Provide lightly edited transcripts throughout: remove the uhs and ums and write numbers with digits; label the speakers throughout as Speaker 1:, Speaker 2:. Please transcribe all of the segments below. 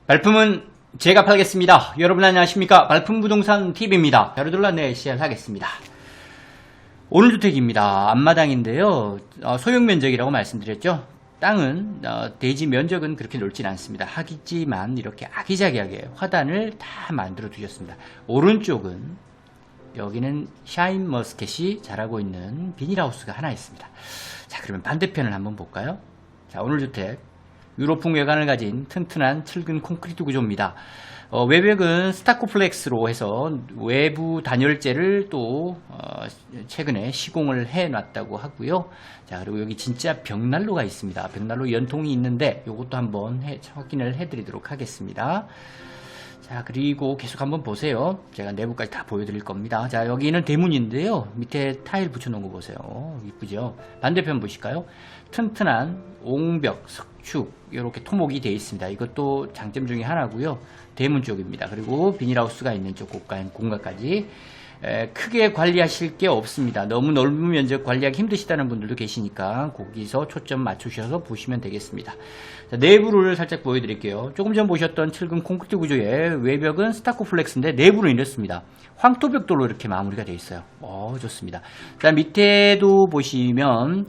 Speaker 1: 발품은 제가 팔겠습니다. 여러분 안녕하십니까? 발품부동산 TV입니다. 여러분들 시작하겠습니다. 오늘 주택입니다. 앞마당인데요. 소형 면적이라고 말씀드렸죠. 땅은 대지 면적은 그렇게 넓진 않습니다. 하지만 이렇게 아기자기하게 화단을 다 만들어 두셨습니다. 오른쪽은 여기는 샤인머스켓이 자라고 있는 비닐하우스가 하나 있습니다. 자, 그러면 반대편을 한번 볼까요? 자, 오늘 주택 유로풍 외관을 가진 튼튼한 철근 콘크리트 구조입니다. 외벽은 스타코플렉스로 해서 외부 단열재를 또 최근에 시공을 해놨다고 하고요. 자, 그리고 여기 진짜 벽난로가 있습니다. 벽난로 연통이 있는데 이것도 한번 확인을 해드리도록 하겠습니다. 자, 그리고 계속 한번 보세요. 제가 내부까지 다 보여드릴 겁니다. 자, 여기는 대문인데요. 밑에 타일 붙여놓은 거 보세요. 이쁘죠? 반대편 보실까요? 튼튼한 옹벽, 석축, 이렇게 토목이 되어 있습니다. 이것도 장점 중에 하나고요. 대문 쪽입니다. 그리고 비닐하우스가 있는 쪽 공간까지 크게 관리하실 게 없습니다. 너무 넓은 면적 관리하기 힘드시다는 분들도 계시니까 거기서 초점 맞추셔서 보시면 되겠습니다. 자, 내부를 살짝 보여드릴게요. 조금 전 보셨던 철근 콘크리트 구조의 외벽은 스타코플렉스인데 내부는 이렇습니다. 황토벽돌로 이렇게 마무리가 되어 있어요. 좋습니다. 자, 밑에도 보시면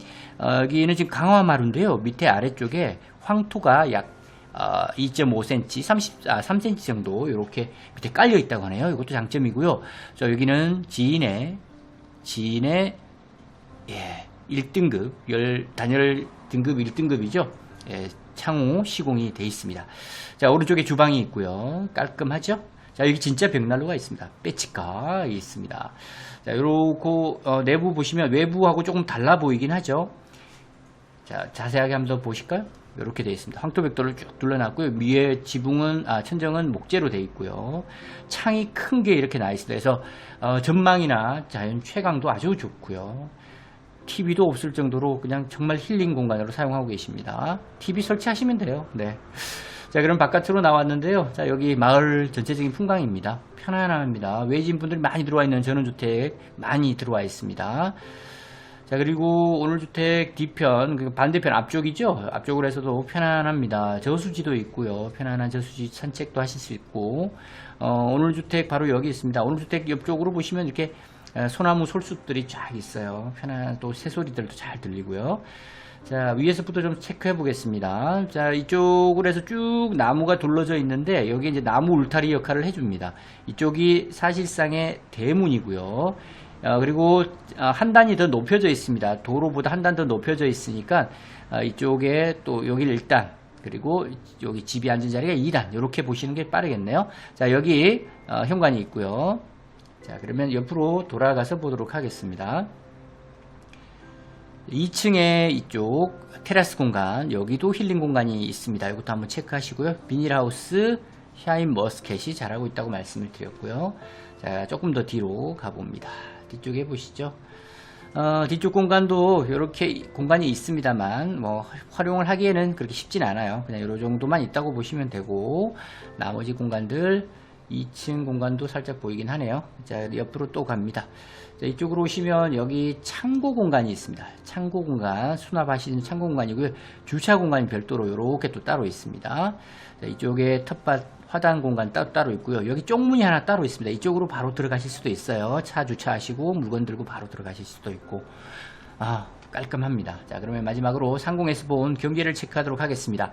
Speaker 1: 여기는 지금 강화마루인데요. 밑에 아래쪽에 황토가 약 2.5cm, 3cm 정도 이렇게 밑에 깔려 있다고 하네요. 이것도 장점이고요. 저 여기는 지인의 1등급 단열 등급 1등급이죠. 창호 시공이 되어 있습니다. 자, 오른쪽에 주방이 있고요. 깔끔하죠? 자, 여기 진짜 벽난로가 있습니다. 빼치가 있습니다. 자, 요렇고 내부 보시면 외부하고 조금 달라 보이긴 하죠. 자, 자세하게 한번 더 보실까요? 이렇게 되어 있습니다. 황토벽돌을 쭉 둘러놨고요. 위에 지붕은 천정은 목재로 되어 있고요. 창이 큰 게 이렇게 나 있습니다. 그래서 전망이나 자연 채광도 아주 좋고요. TV도 없을 정도로 그냥 정말 힐링 공간으로 사용하고 계십니다. TV 설치하시면 돼요. 네. 자, 그럼 바깥으로 나왔는데요. 자, 여기 마을 전체적인 풍광입니다. 편안합니다. 외진 분들이 많이 들어와 있는 전원주택 많이 들어와 있습니다. 자, 그리고 오늘 주택 뒤편, 반대편 앞쪽이죠? 앞쪽으로 해서도 편안합니다. 저수지도 있고요. 편안한 저수지 산책도 하실 수 있고, 오늘 주택 바로 여기 있습니다. 오늘 주택 옆쪽으로 보시면 이렇게 소나무 솔숲들이 쫙 있어요. 편안한 또 새소리들도 잘 들리고요. 자, 위에서부터 좀 체크해 보겠습니다. 자, 이쪽으로 해서 쭉 나무가 둘러져 있는데, 여기 이제 나무 울타리 역할을 해줍니다. 이쪽이 사실상의 대문이고요. 그리고 한 단이 더 높여져 있습니다. 도로보다 한 단 더 높여져 있으니까 이쪽에 또 여기를 1단, 그리고 여기 집이 앉은 자리가 2단, 이렇게 보시는 게 빠르겠네요. 자, 여기 현관이 있고요. 자, 그러면 옆으로 돌아가서 보도록 하겠습니다. 2층에 이쪽 테라스 공간, 여기도 힐링 공간이 있습니다. 이것도 한번 체크하시고요. 비닐하우스 샤인머스켓이 자라고 있다고 말씀을 드렸고요. 자, 조금 더 뒤로 가봅니다. 뒤쪽에 보시죠. 뒤쪽 공간도 이렇게 공간이 있습니다만 뭐 활용을 하기에는 그렇게 쉽진 않아요. 그냥 이 정도만 있다고 보시면 되고, 나머지 공간들 2층 공간도 살짝 보이긴 하네요. 자, 옆으로 또 갑니다. 자, 이쪽으로 오시면 여기 창고 공간이 있습니다. 창고 공간, 수납하시는 창고 공간이고요. 주차 공간이 별도로 이렇게 또 따로 있습니다. 자, 이쪽에 텃밭 화단 공간 따로 있고요. 여기 쪽문이 하나 따로 있습니다. 이쪽으로 바로 들어가실 수도 있어요. 차 주차하시고 물건 들고 바로 들어가실 수도 있고. 깔끔합니다. 자, 그러면 마지막으로 상공에서 본 경계를 체크하도록 하겠습니다.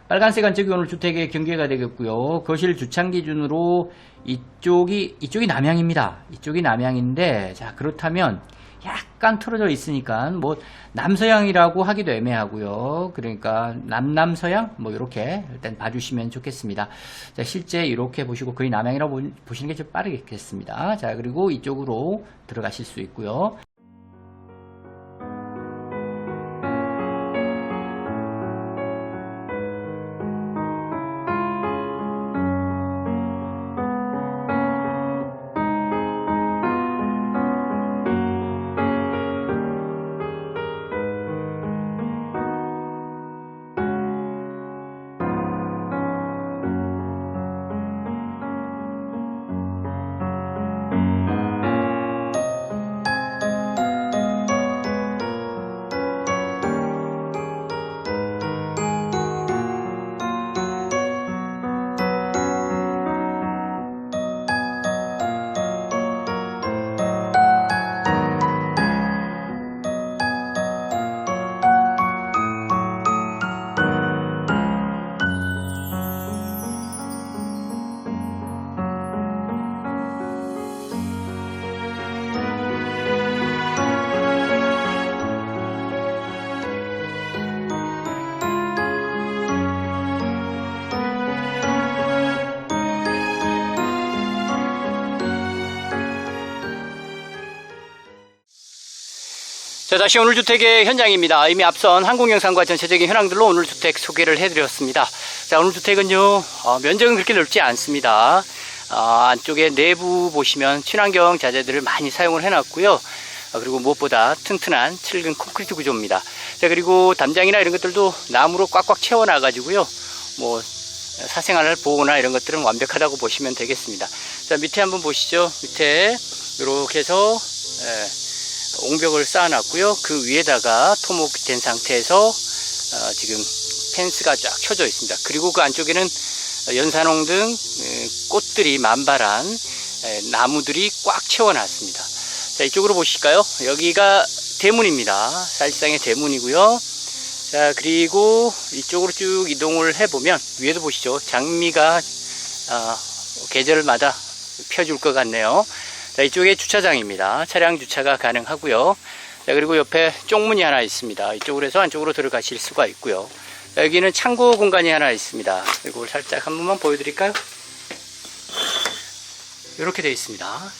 Speaker 1: 빨간색 안쪽이 오늘 주택의 경계가 되겠고요. 거실 주창 기준으로 이쪽이 남향입니다. 이쪽이 남향인데, 자, 그렇다면 약간 틀어져 있으니까 뭐 남서향이라고 하기도 애매하고요. 그러니까 남남서향 뭐 이렇게 일단 봐주시면 좋겠습니다. 자, 실제 이렇게 보시고 거의 남향이라고 보시는 게 좀 빠르겠습니다. 자, 그리고 이쪽으로 들어가실 수 있고요. 자, 다시 오늘 주택의 현장입니다. 이미 앞선 항공영상과 전체적인 현황들로 오늘 주택 소개를 해드렸습니다. 자, 오늘 주택은요, 면적은 그렇게 넓지 않습니다. 안쪽에 내부 보시면 친환경 자재들을 많이 사용을 해놨고요. 그리고 무엇보다 튼튼한 7근 콘크리트 구조입니다. 자, 그리고 담장이나 이런 것들도 나무로 꽉꽉 채워놔가지고요. 뭐 사생활 보호나 이런 것들은 완벽하다고 보시면 되겠습니다. 자, 밑에 한번 보시죠. 밑에 이렇게 해서 옹벽을 쌓아놨고요. 그 위에다가 토목이 된 상태에서 지금 펜스가 쫙 쳐져 있습니다. 그리고 그 안쪽에는 연산홍 등 꽃들이 만발한 나무들이 꽉 채워놨습니다. 자, 이쪽으로 보실까요? 여기가 대문입니다. 사실상의 대문이고요. 자, 그리고 이쪽으로 쭉 이동을 해보면 위에도 보시죠. 장미가 계절마다 펴줄 것 같네요. 자, 이쪽에 주차장입니다. 차량 주차가 가능하고요. 자, 그리고 옆에 쪽문이 하나 있습니다. 이쪽으로 해서 안쪽으로 들어가실 수가 있고요. 자, 여기는 창고 공간이 하나 있습니다. 이걸 살짝 한 번만 보여드릴까요? 이렇게 되어 있습니다.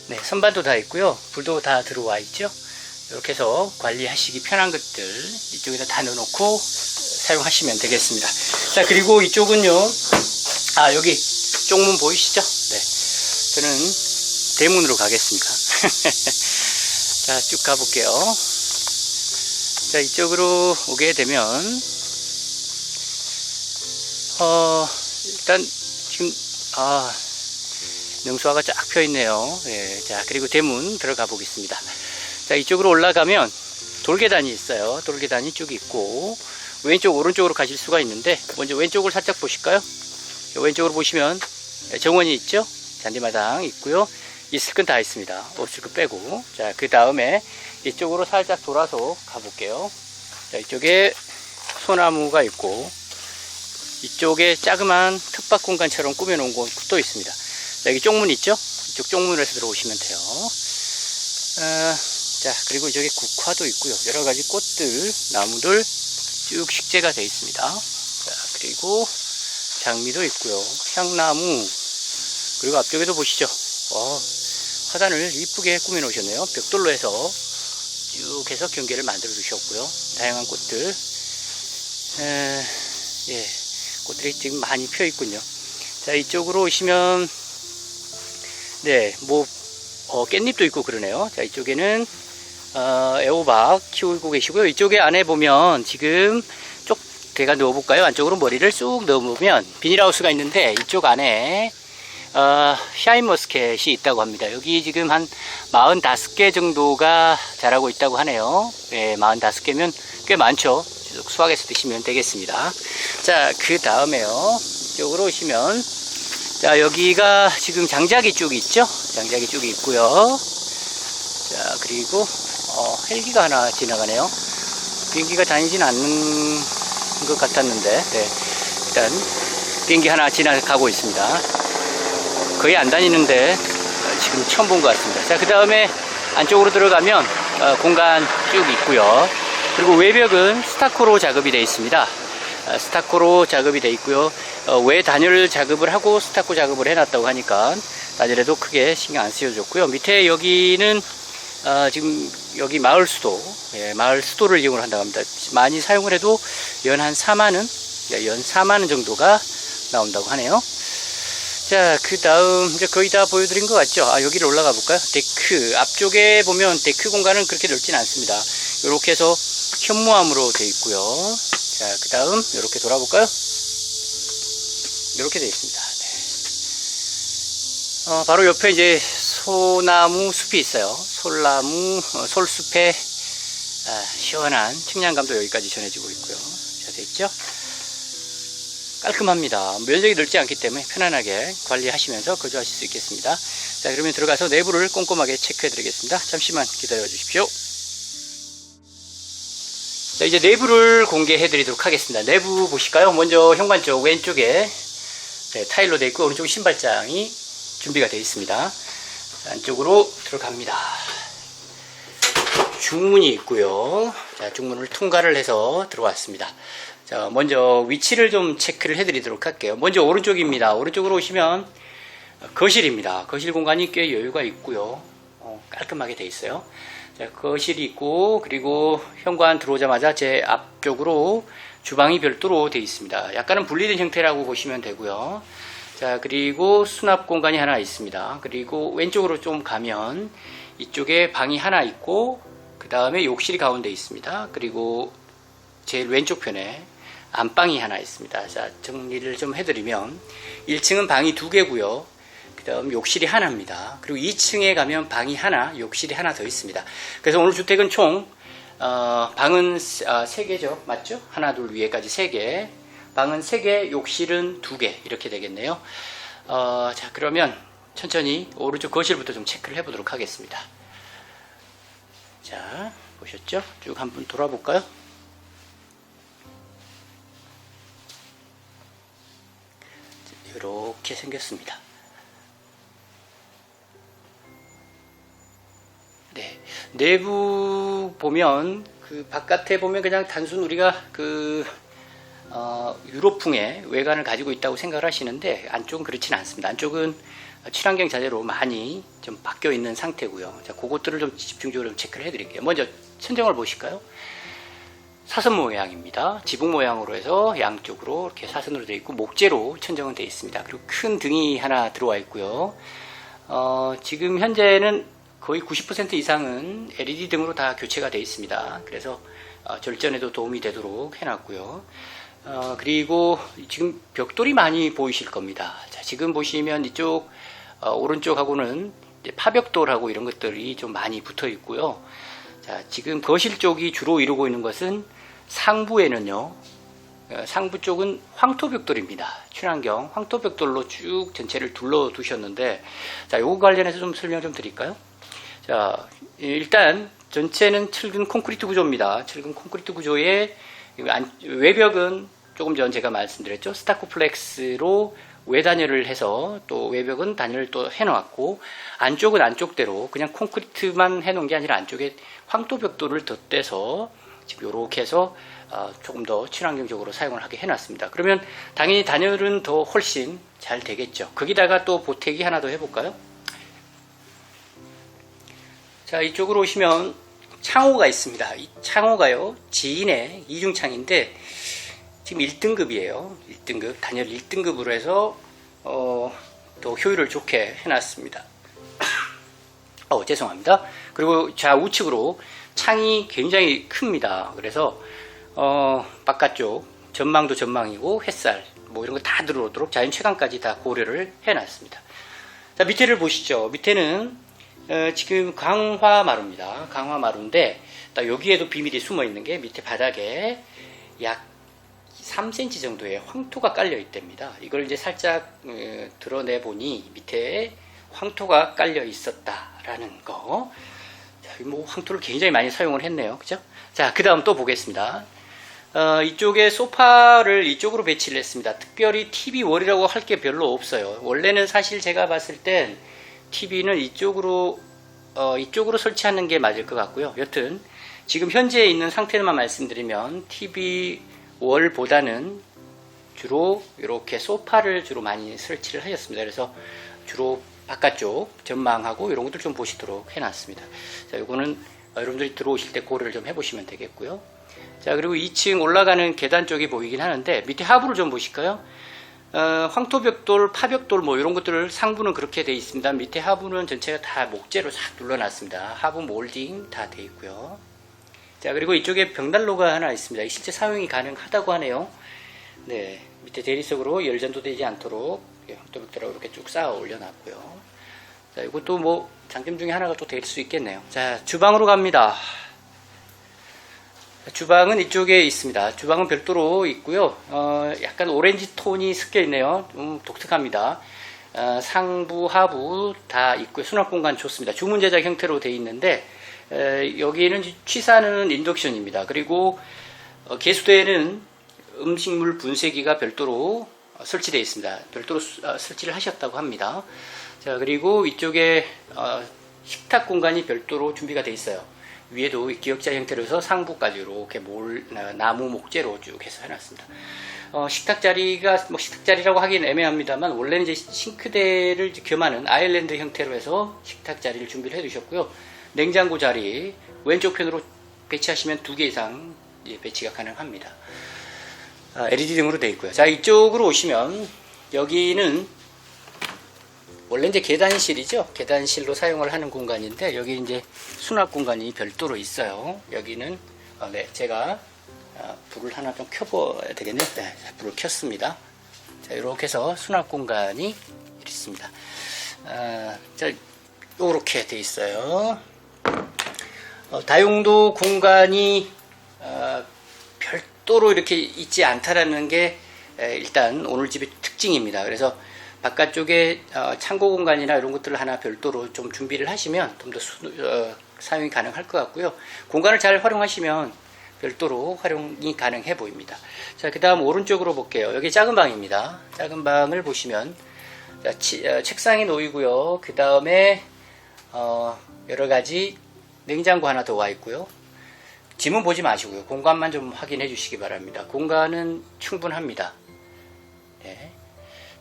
Speaker 1: 네, 선반도 다 있고요. 불도 다 들어와 있죠. 이렇게 해서 관리하시기 편한 것들 이쪽에다 다 넣어놓고 사용하시면 되겠습니다. 자, 그리고 이쪽은요. 여기 쪽문 보이시죠? 네, 저는 대문으로 가겠습니다. 자, 쭉 가볼게요. 자, 이쪽으로 오게 되면 일단 지금 능수화가 쫙 펴 있네요. 예, 자, 그리고 대문 들어가 보겠습니다. 자, 이쪽으로 올라가면 돌계단이 있어요. 돌계단이 쭉 있고 왼쪽 오른쪽으로 가실 수가 있는데 먼저 왼쪽을 살짝 보실까요? 왼쪽으로 보시면 정원이 있죠. 잔디마당 있고요. 있을 건 다 있습니다. 없을 거 빼고. 자, 그 다음에 이쪽으로 살짝 돌아서 가볼게요. 자, 이쪽에 소나무가 있고 이쪽에 자그마한 텃밭 공간처럼 꾸며놓은 곳도 있습니다. 자, 여기 쪽문 있죠? 이쪽 쪽문에서 들어오시면 돼요. 자, 그리고 저기 국화도 있고요. 여러가지 꽃들, 나무들 쭉 식재가 되어 있습니다. 자, 그리고 장미도 있고요. 향나무, 그리고 앞쪽에도 보시죠. 화단을 이쁘게 꾸며 놓으셨네요. 벽돌로 해서 쭉 해서 경계를 만들어 두셨고요. 다양한 꽃들, 예, 꽃들이 지금 많이 펴 있군요. 자, 이쪽으로 오시면 네, 뭐 깻잎도 있고 그러네요. 자, 이쪽에는 애호박 키우고 계시고요. 이쪽에 안에 보면 지금 쪽 제가 넣어볼까요? 안쪽으로 머리를 쑥 넣어보면 비닐하우스가 있는데 이쪽 안에 샤인머스켓이 있다고 합니다. 여기 지금 한 45개 정도가 자라고 있다고 하네요. 네, 45개면 꽤 많죠. 수확해서 드시면 되겠습니다. 자, 그 다음에요. 이쪽으로 오시면 자, 여기가 지금 장작이 쭉 있죠? 장작이 쭉 있고요. 자, 그리고 헬기가 하나 지나가네요. 비행기가 다니진 않는 것 같았는데, 네, 일단 비행기 하나 지나가고 있습니다. 거의 안 다니는데 지금 처음 본 것 같습니다. 자, 그 다음에 안쪽으로 들어가면 공간 쭉 있고요. 그리고 외벽은 스타코로 작업이 되어 있습니다. 스타코로 작업이 되어 있고요. 외 단열 작업을 하고 스타코 작업을 해놨다고 하니까 단열에도 크게 신경 안 쓰여졌고요. 밑에 여기는 지금 여기 마을 수도, 마을 수도를 이용을 한다고 합니다. 많이 사용을 해도 연 한 4만원, 연 4만원 정도가 나온다고 하네요. 자, 그 다음 이제 거의 다 보여드린 것 같죠? 여기를 올라가 볼까요? 데크 앞쪽에 보면 데크 공간은 그렇게 넓진 않습니다. 이렇게 해서 현무암으로 되어 있고요. 자, 그 다음 이렇게 돌아볼까요? 이렇게 되어 있습니다. 네. 바로 옆에 이제 소나무 숲이 있어요. 솔숲에 시원한 측량감도 여기까지 전해지고 있고요. 자, 됐죠? 깔끔합니다. 면적이 넓지 않기 때문에 편안하게 관리하시면서 거주하실 수 있겠습니다. 자, 그러면 들어가서 내부를 꼼꼼하게 체크해 드리겠습니다. 잠시만 기다려 주십시오. 자, 이제 내부를 공개해 드리도록 하겠습니다. 내부 보실까요? 먼저 현관 쪽 왼쪽에 타일로 되어 있고 오른쪽 신발장이 준비가 되어 있습니다. 자, 안쪽으로 들어갑니다. 중문이 있고요. 자, 중문을 통과를 해서 들어왔습니다. 자, 먼저 위치를 좀 체크를 해드리도록 할게요. 먼저 오른쪽입니다. 오른쪽으로 오시면 거실입니다. 거실 공간이 꽤 여유가 있고요. 깔끔하게 되어 있어요. 자, 거실이 있고, 그리고 현관 들어오자마자 제 앞쪽으로 주방이 별도로 되어 있습니다. 약간은 분리된 형태라고 보시면 되고요. 자, 그리고 수납 공간이 하나 있습니다. 그리고 왼쪽으로 좀 가면 이쪽에 방이 하나 있고, 그 다음에 욕실이 가운데 있습니다. 그리고 제일 왼쪽 편에 안방이 하나 있습니다. 자, 정리를 좀 해드리면 1층은 방이 2개고요. 그 다음 욕실이 하나입니다. 그리고 2층에 가면 방이 하나, 욕실이 하나 더 있습니다. 그래서 오늘 주택은 총 방은 3개죠. 맞죠? 하나, 둘, 위에까지 3개. 방은 3개, 욕실은 2개. 이렇게 되겠네요. 자, 그러면 천천히 오른쪽 거실부터 좀 체크를 해보도록 하겠습니다. 자, 보셨죠? 쭉 한번 돌아볼까요? 이렇게 생겼습니다. 네, 내부 보면 그 바깥에 보면 그냥 단순 우리가 유럽풍의 외관을 가지고 있다고 생각을 하시는데 안쪽은 그렇지는 않습니다. 안쪽은 친환경 자재로 많이 좀 바뀌어 있는 상태고요. 자, 그것들을 좀 집중적으로 좀 체크를 해드릴게요. 먼저 천정을 보실까요? 사선 모양입니다. 지붕 모양으로 해서 양쪽으로 이렇게 사선으로 되어 있고 목재로 천정은 되어 있습니다. 그리고 큰 등이 하나 들어와 있고요. 지금 현재는 거의 90% 이상은 LED 등으로 다 교체가 되어 있습니다. 그래서 절전에도 도움이 되도록 해놨고요. 그리고 지금 벽돌이 많이 보이실 겁니다. 자, 지금 보시면 이쪽 오른쪽하고는 파벽돌하고 이런 것들이 좀 많이 붙어 있고요. 자, 지금 거실 쪽이 주로 이루고 있는 것은 상부에는요, 상부 쪽은 황토벽돌입니다. 친환경 황토벽돌로 쭉 전체를 둘러 두셨는데, 자, 요거 관련해서 좀 설명 좀 드릴까요? 자, 일단 전체는 철근 콘크리트 구조입니다. 철근 콘크리트 구조의 외벽은 조금 전 제가 말씀드렸죠. 스타코플렉스로 외단열을 해서 또 외벽은 단열을 또 해놓았고, 안쪽은 안쪽대로 그냥 콘크리트만 해놓은 게 아니라 안쪽에 황토벽돌을 덧대서 지금 이렇게 해서 조금 더 친환경적으로 사용을 하게 해놨습니다. 그러면 당연히 단열은 더 훨씬 잘 되겠죠. 거기다가 또 보태기 하나 더 해볼까요? 자, 이쪽으로 오시면 창호가 있습니다. 이 창호가요, 지인의 이중창인데 지금 1등급이에요. 1등급, 단열 1등급으로 해서 더 효율을 좋게 해놨습니다. 죄송합니다. 그리고 좌우측으로 창이 굉장히 큽니다. 그래서 바깥쪽 전망도 전망이고 햇살 뭐 이런 거 다 들어오도록 자연 채광까지 다 고려를 해놨습니다. 자, 밑에를 보시죠. 밑에는 지금 강화마루입니다. 강화마루인데 여기에도 비밀이 숨어 있는 게 밑에 바닥에 약 3cm 정도의 황토가 깔려 있답니다. 이걸 이제 살짝 드러내 보니 밑에 황토가 깔려 있었다라는 거. 자, 뭐 황토를 굉장히 많이 사용을 했네요. 그죠? 자, 그 다음 또 보겠습니다. 이쪽에 소파를 이쪽으로 배치를 했습니다. 특별히 TV 월이라고 할 게 별로 없어요. 원래는 사실 제가 봤을 땐 TV는 이쪽으로 설치하는 게 맞을 것 같고요. 여튼 지금 현재 있는 상태만 말씀드리면 TV 월보다는 주로 이렇게 소파를 주로 많이 설치를 하셨습니다. 그래서 주로 바깥쪽 전망하고 이런 것들 좀 보시도록 해놨습니다. 자, 이거는 여러분들이 들어오실 때 고려를 좀 해보시면 되겠고요. 자, 그리고 2층 올라가는 계단 쪽이 보이긴 하는데 밑에 하부를 좀 보실까요? 황토벽돌, 파벽돌 뭐 이런 것들을 상부는 그렇게 되어 있습니다. 밑에 하부는 전체가 다 목재로 싹 둘러놨습니다. 하부 몰딩 다 되어 있고요. 자, 그리고 이쪽에 벽난로가 하나 있습니다. 실제 사용이 가능하다고 하네요. 네, 밑에 대리석으로 열전도 되지 않도록 황토벽돌하고 이렇게 쭉 쌓아 올려놨고요. 자, 이것도 뭐 장점 중에 하나가 또 될 수 있겠네요. 자, 주방으로 갑니다. 주방은 이쪽에 있습니다. 주방은 별도로 있고요. 약간 오렌지 톤이 섞여 있네요. 좀 독특합니다. 상부, 하부 다 있고요. 수납 공간 좋습니다. 주문 제작 형태로 되어 있는데 여기는 취사는 인덕션입니다. 그리고 개수대에는 음식물 분쇄기가 별도로 설치되어 있습니다. 별도로 설치를 하셨다고 합니다. 자, 그리고 이쪽에 식탁 공간이 별도로 준비가 되어 있어요. 위에도 기역자 형태로 해서 상부까지 이렇게 나무 목재로 쭉 해서 해놨습니다. 식탁 자리가 뭐 식탁 자리라고 하기는 애매합니다만 원래는 이제 싱크대를 겸하는 아일랜드 형태로 해서 식탁 자리를 준비를 해두셨고요. 냉장고 자리, 왼쪽 편으로 배치하시면 2개 이상 배치가 가능합니다. LED 등으로 되어 있고요. 자, 이쪽으로 오시면 여기는 원래 이제 계단실이죠. 계단실로 사용을 하는 공간인데 여기 이제 수납 공간이 별도로 있어요. 여기는 네, 제가 불을 하나 좀 켜봐야 되겠네요. 네, 불을 켰습니다. 자, 이렇게 해서 수납 공간이 있습니다. 자, 이렇게 되어 있어요. 다용도 공간이 별도로 이렇게 있지 않다라는 게 일단 오늘 집의 특징입니다. 그래서 바깥쪽에 창고 공간이나 이런 것들을 하나 별도로 좀 준비를 하시면 좀 더 사용이 가능할 것 같고요. 공간을 잘 활용하시면 별도로 활용이 가능해 보입니다. 자, 그 다음 오른쪽으로 볼게요. 여기 작은 방입니다. 작은 방을 보시면 책상이 놓이고요. 그 다음에 여러 가지 냉장고 하나 더 와 있고요. 짐은 보지 마시고요. 공간만 좀 확인해 주시기 바랍니다. 공간은 충분합니다. 네.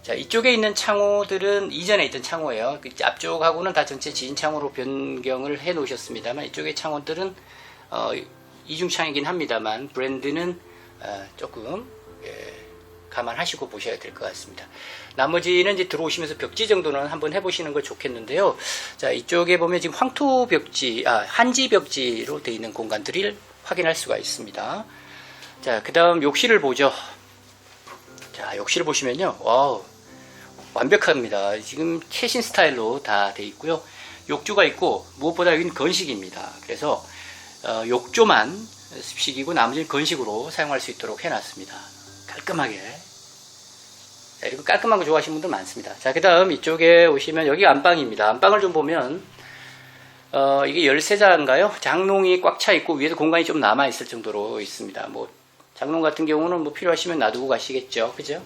Speaker 1: 자, 이쪽에 있는 창호들은 이전에 있던 창호예요. 앞쪽하고는 다 전체 지인 창호로 변경을 해 놓으셨습니다만 이쪽의 창호들은 이중창이긴 합니다만 브랜드는 조금 감안하시고 보셔야 될 것 같습니다. 나머지는 이제 들어오시면서 벽지 정도는 한번 해보시는 걸 좋겠는데요. 자, 이쪽에 보면 지금 황토 벽지, 한지 벽지로 되어 있는 공간들을 확인할 수가 있습니다. 자, 그 다음 욕실을 보죠. 자, 욕실을 보시면요. 와우, 완벽합니다. 지금 최신 스타일로 다 되어 있고요. 욕조가 있고 무엇보다 여기는 건식입니다. 그래서 욕조만 습식이고 나머지는 건식으로 사용할 수 있도록 해놨습니다. 깔끔하게. 자, 이렇게 깔끔한 거 좋아하시는 분들 많습니다. 자, 그 다음 이쪽에 오시면 여기 안방입니다. 안방을 좀 보면 이게 열쇠자인가요? 장롱이 꽉 차 있고 위에도 공간이 좀 남아 있을 정도로 있습니다. 뭐 장롱 같은 경우는 뭐 필요하시면 놔두고 가시겠죠. 그죠?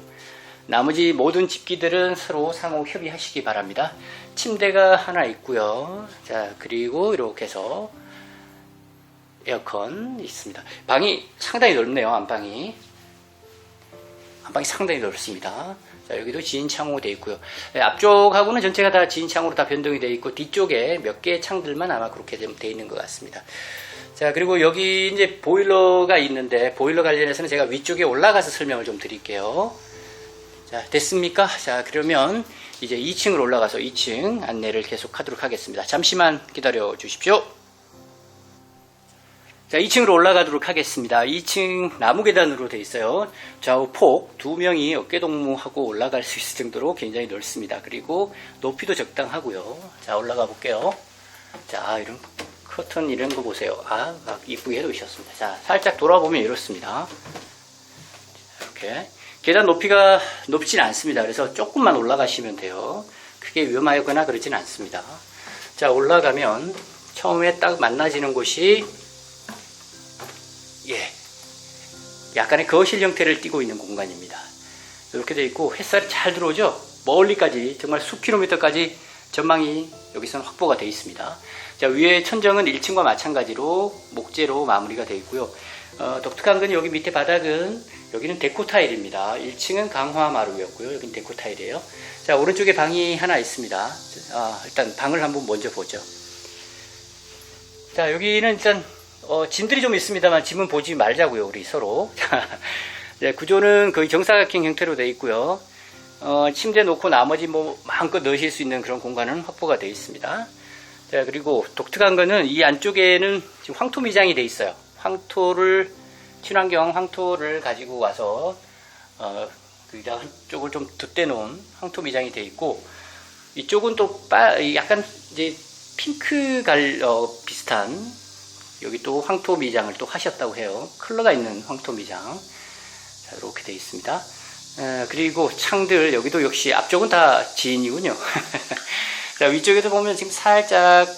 Speaker 1: 나머지 모든 집기들은 서로 상호 협의하시기 바랍니다. 침대가 하나 있고요. 자, 그리고 이렇게 해서 에어컨 있습니다. 방이 상당히 넓네요. 안방이 상당히 넓습니다. 자, 여기도 지인 창호로 되어 있고요. 네, 앞쪽하고는 전체가 다 지인 창호로 다 변동이 되어 있고 뒤쪽에 몇 개의 창들만 아마 그렇게 좀 되어 있는 것 같습니다. 자, 그리고 여기 이제 보일러가 있는데 보일러 관련해서는 제가 위쪽에 올라가서 설명을 좀 드릴게요. 자, 됐습니까? 자, 그러면 이제 2층으로 올라가서 2층 안내를 계속 하도록 하겠습니다. 잠시만 기다려 주십시오. 자, 2층으로 올라가도록 하겠습니다. 2층 나무 계단으로 되어 있어요. 좌우 폭 2명이 어깨동무하고 올라갈 수 있을 정도로 굉장히 넓습니다. 그리고 높이도 적당하고요. 자, 올라가 볼게요. 자, 이런 커튼 이런 거 보세요. 이쁘게 해놓으셨습니다. 자, 살짝 돌아보면 이렇습니다. 이렇게 계단 높이가 높진 않습니다. 그래서 조금만 올라가시면 돼요. 크게 위험하거나 그러진 않습니다. 자, 올라가면 처음에 딱 만나지는 곳이 약간의 거실 형태를 띠고 있는 공간입니다. 이렇게 되어 있고 햇살이 잘 들어오죠. 멀리까지 정말 수킬로미터까지 전망이 여기서는 확보가 되어 있습니다. 자, 위에 천정은 1층과 마찬가지로 목재로 마무리가 되어 있고요. 독특한 건 여기 밑에 바닥은 여기는 데코 타일입니다. 1층은 강화 마루였고요. 여기는 데코 타일이에요. 자, 오른쪽에 방이 하나 있습니다. 일단 방을 한번 먼저 보죠. 자, 여기는 일단 짐들이 좀 있습니다만 짐은 보지 말자고요. 우리 서로. 네, 구조는 거의 정사각형 형태로 되어 있고요. 침대 놓고 나머지 뭐 마음껏 넣으실 수 있는 그런 공간은 확보가 되어 있습니다. 자, 그리고 독특한 거는 이 안쪽에는 지금 황토 미장이 되어 있어요. 친환경 황토를 가지고 와서 거기다 한쪽을 좀 덧대 놓은 황토 미장이 되어 있고 이쪽은 또 약간 이제 핑크 비슷한 여기 또 황토 미장을 또 하셨다고 해요. 컬러가 있는 황토 미장. 자, 이렇게 되어 있습니다. 그리고 창들 여기도 역시 앞쪽은 다 지인이군요. 자, 위쪽에도 보면 지금 살짝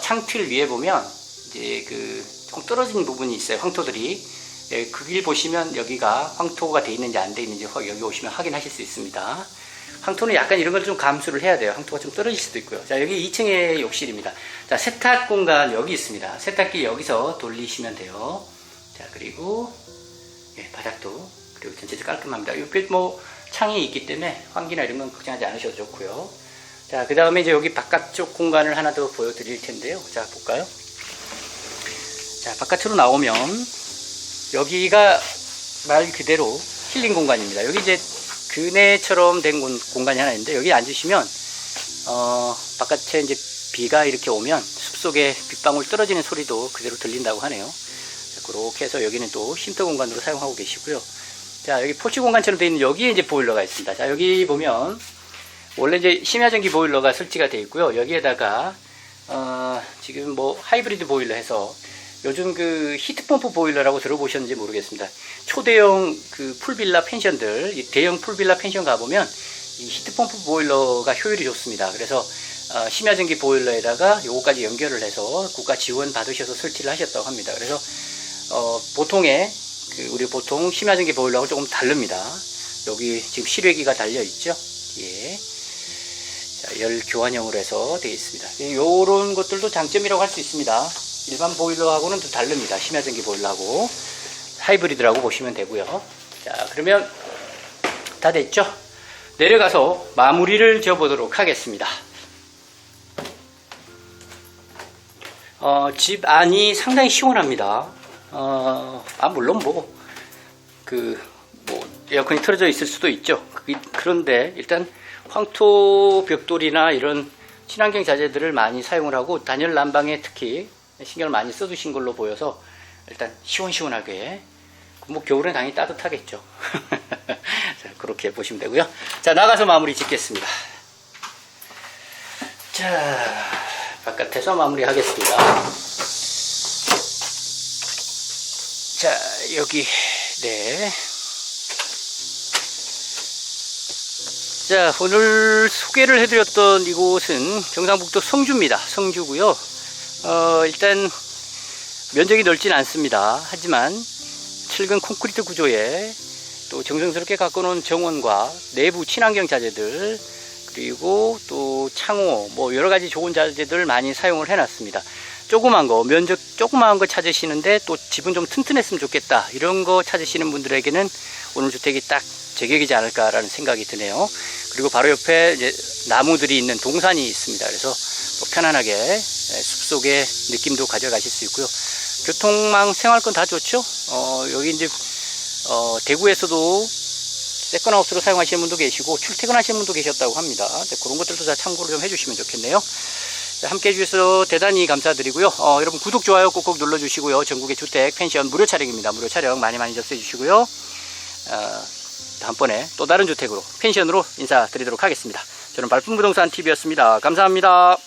Speaker 1: 창틀 위에 보면 이제 조금 떨어진 부분이 있어요. 황토들이. 그 길 보시면 여기가 황토가 되어 있는지 안 되어 있는지 여기 오시면 확인하실 수 있습니다. 황토는 약간 이런 걸 좀 감수를 해야 돼요. 황토가 좀 떨어질 수도 있고요. 자, 여기 2층의 욕실입니다. 자, 세탁 공간 여기 있습니다. 세탁기 여기서 돌리시면 돼요. 자, 그리고 바닥도 그리고 전체적으로 깔끔합니다. 옆에 뭐 창이 있기 때문에 환기나 이런 건 걱정하지 않으셔도 좋고요. 자, 그 다음에 이제 여기 바깥쪽 공간을 하나 더 보여드릴 텐데요. 자, 볼까요? 자, 바깥으로 나오면 여기가 말 그대로 힐링 공간입니다. 여기 이제 그네처럼 된 공간이 하나 있는데, 여기 앉으시면 바깥에 이제 비가 이렇게 오면 숲속에 빗방울 떨어지는 소리도 그대로 들린다고 하네요. 자, 그렇게 해서 여기는 또 쉼터 공간으로 사용하고 계시고요. 자, 여기 포치 공간처럼 되어 있는 여기에 이제 보일러가 있습니다. 자, 여기 보면 원래 이제 심야전기 보일러가 설치가 되어 있고요. 여기에다가 지금 뭐 하이브리드 보일러 해서 요즘 그 히트펌프 보일러라고 들어보셨는지 모르겠습니다. 초대형 그 풀빌라 펜션들, 대형 풀빌라 펜션 가보면 이 히트펌프 보일러가 효율이 좋습니다. 그래서 심야전기 보일러에다가 요거까지 연결을 해서 국가 지원 받으셔서 설치를 하셨다고 합니다. 그래서 보통의 우리 보통 심야전기 보일러하고 조금 다릅니다. 여기 지금 실외기가 달려 있죠. 예. 자, 열 교환형으로 해서 되어 있습니다. 요런 것들도 장점이라고 할 수 있습니다. 일반 보일러하고는 또 다릅니다. 심야전기 보일러하고 하이브리드라고 보시면 되고요. 자, 그러면 다 됐죠? 내려가서 마무리를 지어보도록 하겠습니다. 집 안이 상당히 시원합니다. 물론 에어컨이 틀어져 있을 수도 있죠. 그런데 일단 황토 벽돌이나 이런 친환경 자재들을 많이 사용을 하고 단열 난방에 특히 신경을 많이 써두신 걸로 보여서 일단 시원시원하게, 뭐 겨울엔 당연히 따뜻하겠죠. 자, 그렇게 보시면 되고요. 자, 나가서 마무리 짓겠습니다. 자, 바깥에서 마무리 하겠습니다. 자, 여기 네. 자, 오늘 소개를 해드렸던 이곳은 경상북도 성주입니다. 성주고요. 일단 면적이 넓진 않습니다. 하지만 츤근 콘크리트 구조에 또 정성스럽게 가꿔놓은 정원과 내부 친환경 자재들, 그리고 또 창호, 뭐 여러가지 좋은 자재들 많이 사용을 해놨습니다. 조그만 거, 면적 조그만 거 찾으시는데 또 집은 좀 튼튼했으면 좋겠다, 이런 거 찾으시는 분들에게는 오늘 주택이 딱 제격이지 않을까라는 생각이 드네요. 그리고 바로 옆에 이제 나무들이 있는 동산이 있습니다. 그래서 편안하게 숲속의 느낌도 가져가실 수 있고요. 교통망, 생활권 다 좋죠. 여기 이제 대구에서도 세컨하우스로 사용하시는 분도 계시고 출퇴근하시는 분도 계셨다고 합니다. 그런 것들도 다 참고를 좀 해주시면 좋겠네요. 함께 해주셔서 대단히 감사드리고요. 여러분 구독, 좋아요 꼭꼭 눌러주시고요. 전국의 주택, 펜션 무료 촬영입니다. 무료 촬영 많이 접수해 주시고요. 다음번에 또 다른 주택으로, 펜션으로 인사드리도록 하겠습니다. 저는 발품부동산 TV였습니다. 감사합니다.